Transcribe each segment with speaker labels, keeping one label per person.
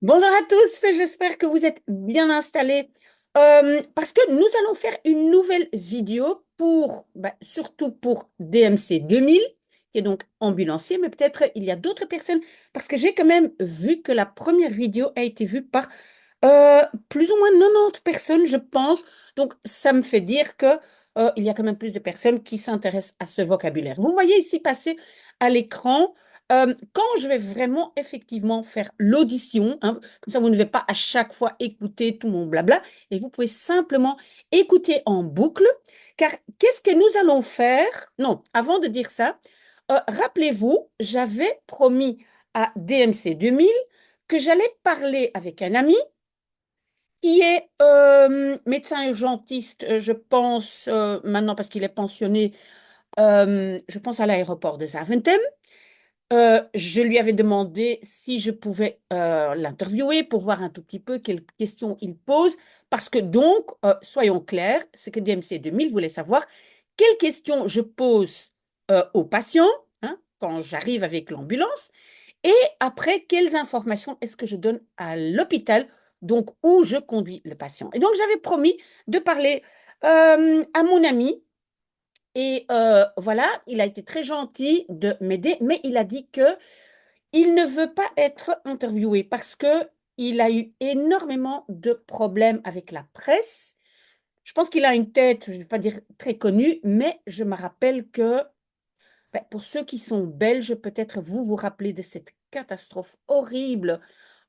Speaker 1: Bonjour à tous, j'espère que vous êtes bien installés parce que nous allons faire une nouvelle vidéo surtout pour DMC 2000, qui est donc ambulancier, mais peut-être il y a d'autres personnes parce que j'ai quand même vu que la première vidéo a été vue par plus ou moins 90 personnes, je pense. Donc, ça me fait dire que il y a quand même plus de personnes qui s'intéressent à ce vocabulaire. Vous voyez ici passer à l'écran quand je vais vraiment effectivement faire l'audition, hein, comme ça vous ne devez pas à chaque fois écouter tout mon blabla, et vous pouvez simplement écouter en boucle, car qu'est-ce que nous allons faire? Non, avant de dire ça, rappelez-vous, j'avais promis à DMC 2000 que j'allais parler avec un ami qui est médecin urgentiste, je pense, maintenant parce qu'il est pensionné, je pense à l'aéroport de Zaventem. Je lui avais demandé si je pouvais l'interviewer pour voir un tout petit peu quelles questions il pose, parce que donc, soyons clairs, ce que DMC 2000 voulait savoir, quelles questions je pose aux patients, hein, quand j'arrive avec l'ambulance, et après, quelles informations est-ce que je donne à l'hôpital, donc où je conduis le patient. Et donc, j'avais promis de parler à mon ami et voilà, il a été très gentil de m'aider, mais il a dit que il ne veut pas être interviewé parce que il a eu énormément de problèmes avec la presse. Je pense qu'il a une tête, je ne vais pas dire très connue, mais je me rappelle que pour ceux qui sont belges, peut-être vous vous rappelez de cette catastrophe horrible,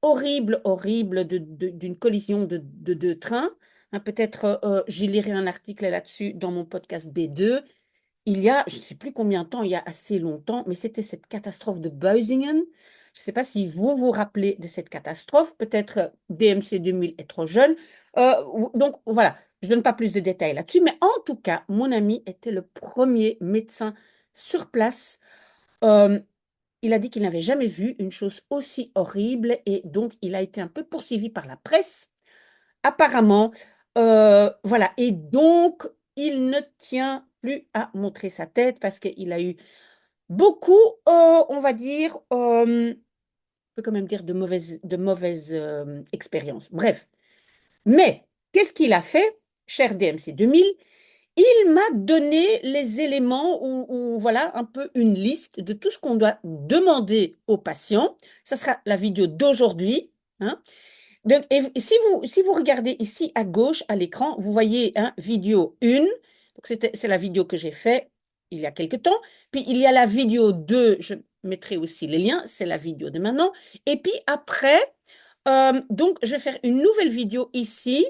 Speaker 1: horrible, horrible d'une collision de deux trains. Hein, peut-être j'ai lirai un article là-dessus dans mon podcast B2. Il y a, je ne sais plus combien de temps, il y a assez longtemps, mais c'était cette catastrophe de Buizingen. Je ne sais pas si vous vous rappelez de cette catastrophe. Peut-être DMC 2000 est trop jeune. Donc voilà, je ne donne pas plus de détails là-dessus. Mais en tout cas, mon ami était le premier médecin sur place. Euh, il a dit qu'il n'avait jamais vu une chose aussi horrible et donc il a été un peu poursuivi par la presse apparemment, voilà. Et donc, il ne tient plus à montrer sa tête parce qu'il a eu beaucoup, on va dire, on peut quand même dire de mauvaises expériences. Bref. Mais, qu'est-ce qu'il a fait, cher DMC 2000? Il m'a donné les éléments ou voilà un peu une liste de tout ce qu'on doit demander aux patients. Ça sera la vidéo d'aujourd'hui, hein. Donc, et si vous regardez ici à gauche à l'écran, vous voyez vidéo 1. Donc, c'est la vidéo que j'ai faite il y a quelque temps. Puis, il y a la vidéo 2. Je mettrai aussi les liens. C'est la vidéo de maintenant. Et puis, après, donc, je vais faire une nouvelle vidéo ici.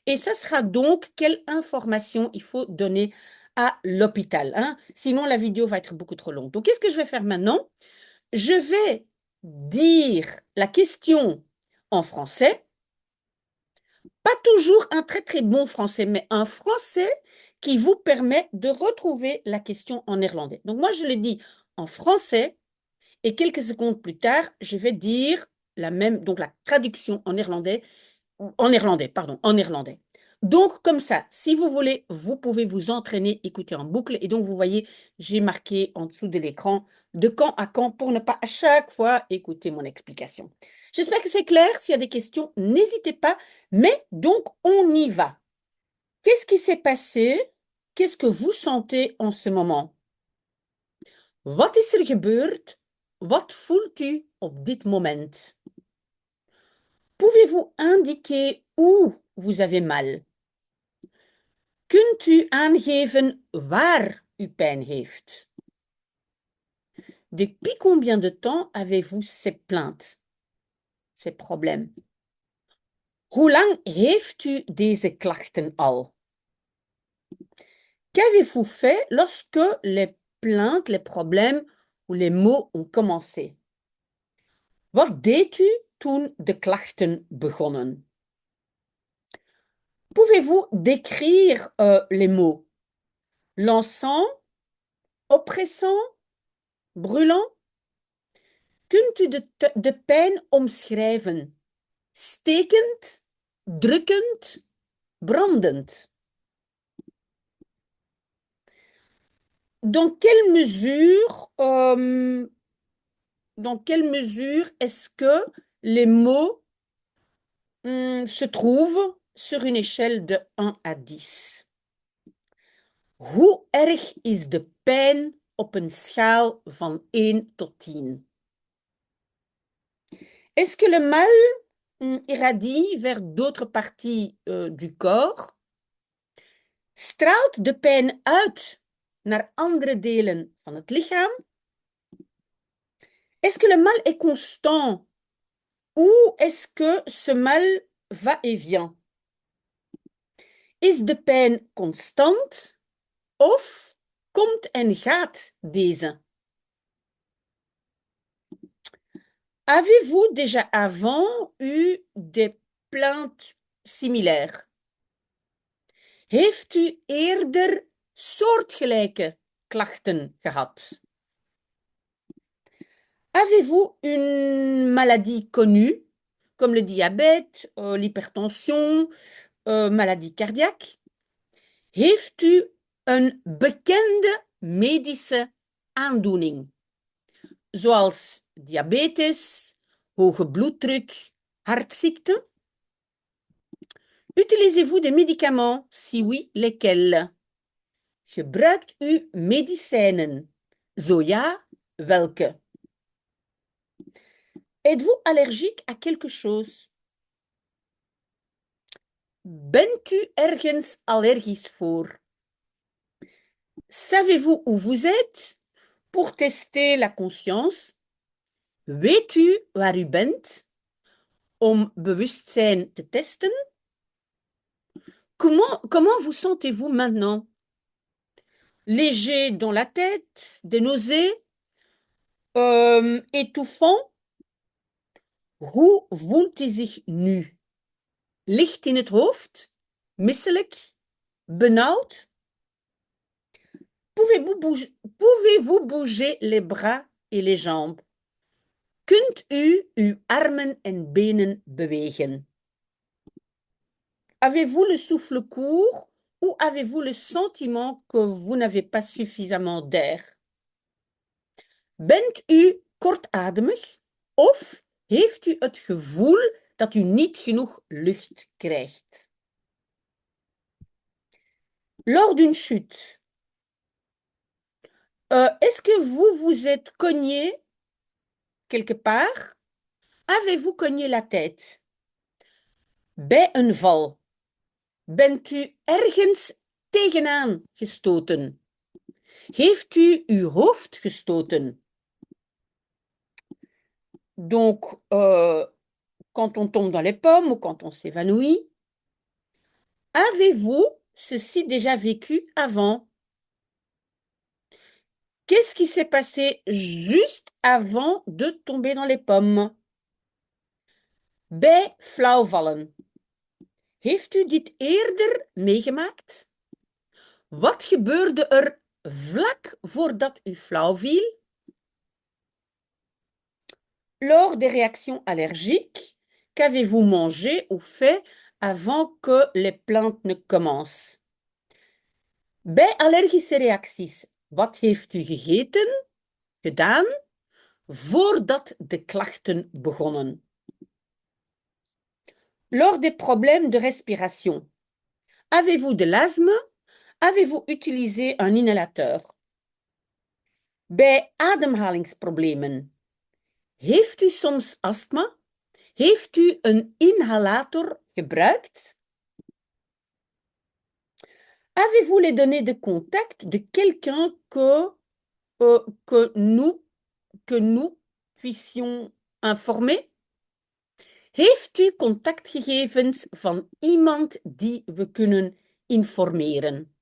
Speaker 1: Et ça sera donc quelle information il faut donner à l'hôpital, hein. Sinon, la vidéo va être beaucoup trop longue. Donc, qu'est-ce que je vais faire maintenant? Je vais dire la question en français. Pas toujours un très très bon français, mais un français qui vous permet de retrouver la question en néerlandais. Donc moi, je le dis en français et quelques secondes plus tard, je vais dire la même, donc la traduction en néerlandais, pardon, en néerlandais. Donc, comme ça, si vous voulez, vous pouvez vous entraîner, écouter en boucle. Et donc, vous voyez, j'ai marqué en dessous de l'écran de quand à quand pour ne pas à chaque fois écouter mon explication. J'espère que c'est clair. S'il y a des questions, n'hésitez pas. Mais donc, on y va. Qu'est-ce qui s'est passé? Qu'est-ce que vous sentez en ce moment? Wat is er gebeurd? Wat voelt u op dit moment? Pouvez-vous indiquer où vous avez mal? Kunt u aangeven waar u pijn heeft? Depuis combien de temps avez-vous ces plaintes, ces problèmes? Hoe lang heeft u deze klachten al? Qu'avez-vous fait lorsque les plaintes, les problèmes ou les maux ont commencé? Wat deed u toen de klachten begonnen? Pouvez-vous décrire les mots? Lançant, oppressant, brûlant? Kunt u de pijn omschrijven? Stekend, drukkend, brandend. Dans quelle mesure, dans quelle mesure est-ce que les mots se trouve sur une échelle de 1 à 10. Hoe erg is de pijn op een schaal van 1 tot 10? Est-ce que le mal irradie vers d'autres parties du corps? Straalt de pijn uit naar andere delen van het lichaam? Est-ce que le mal est constant ou est-ce que ce mal va et vient? Is de pijn constant of komt en gaat deze? Avez-vous déjà avant eu des plaintes similaires? Heeft u eerder soortgelijke klachten gehad? Avez-vous une maladie connue, comme le diabète, l'hypertension, maladie cardiaque? Heeft u een bekende medische aandoening, zoals diabetes, hoge bloeddruk, hartziekte? Utilisez-vous des médicaments? Si oui, lesquels? Gebruikt u medicijnen? Zo ja, welke? Êtes-vous allergique à quelque chose? Bent u ergens allergisch voor? Savez-vous où vous êtes? Pour tester la conscience. Weet u waar u bent? Om bewustzijn te testen. Comment vous sentez-vous maintenant? Léger dans la tête, des nausées, étouffant. Hoe voelt u zich nu? Licht in het hoofd? Misselijk? Benauwd? Pouvez-vous bouger les bras et les jambes? Kunt u uw armen en benen bewegen? Avez-vous le souffle court ou avez-vous le sentiment que vous n'avez pas suffisamment d'air? Bent u kortademig of heeft u het gevoel dat u niet genoeg lucht krijgt? Lors d'une chute, est-ce que vous vous êtes cogné quelque part? Avez-vous cogné la tête? Bij een val, bent u ergens tegenaan gestoten? Heeft u uw hoofd gestoten? Donc, quand on tombe dans les pommes ou quand on s'évanouit, avez-vous ceci déjà vécu avant? Qu'est-ce qui s'est passé juste avant de tomber dans les pommes? Bij flauwvallen. Heeft u dit eerder meegemaakt? Wat gebeurde er vlak voordat u flauw viel? Lors des réactions allergiques, qu'avez-vous mangé ou fait avant que les plaintes ne commencent? Bij allergische reacties, wat heeft u gegeten, gedaan, voordat de klachten begonnen? Lors des problèmes de respiration, avez-vous de l'asthme? Avez-vous utilisé un inhalateur? Bij ademhalingsproblemen, heeft u soms astma? Heeft u een inhalator gebruikt? Avez-vous les données de contact de quelqu'un que nous puissions informer? Heeft u contactgegevens van iemand die we kunnen informeren?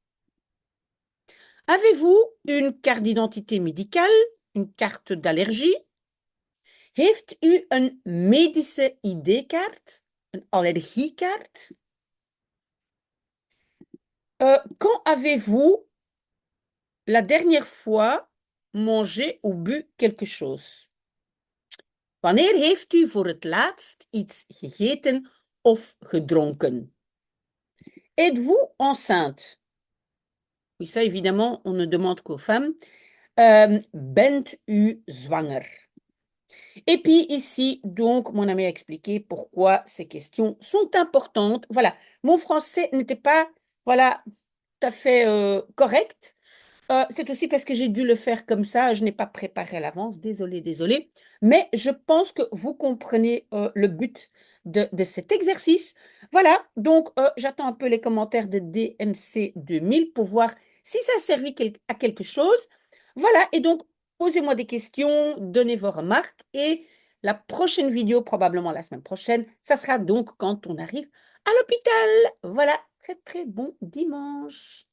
Speaker 1: Avez-vous une carte d'identité médicale, une carte d'allergie? Heeft u een medische ID-kaart, een allergiekaart? Quand avez-vous la dernière fois mangé ou bu quelque chose? Wanneer heeft u voor het laatst iets gegeten of gedronken? Êtes-vous enceinte? Oui, ça évidemment, on ne demande qu'aux femmes. Bent u zwanger? Et puis ici, donc, mon ami a expliqué pourquoi ces questions sont importantes. Voilà, mon français n'était pas, voilà, tout à fait correct. C'est aussi parce que j'ai dû le faire comme ça, je n'ai pas préparé à l'avance, désolé, désolé. Mais je pense que vous comprenez le but de cet exercice. Voilà, donc j'attends un peu les commentaires de DMC 2000 pour voir si ça a servi à quelque chose. Voilà, et donc posez-moi des questions, donnez vos remarques et la prochaine vidéo, probablement la semaine prochaine, ça sera donc quand on arrive à l'hôpital. Voilà, très très bon dimanche.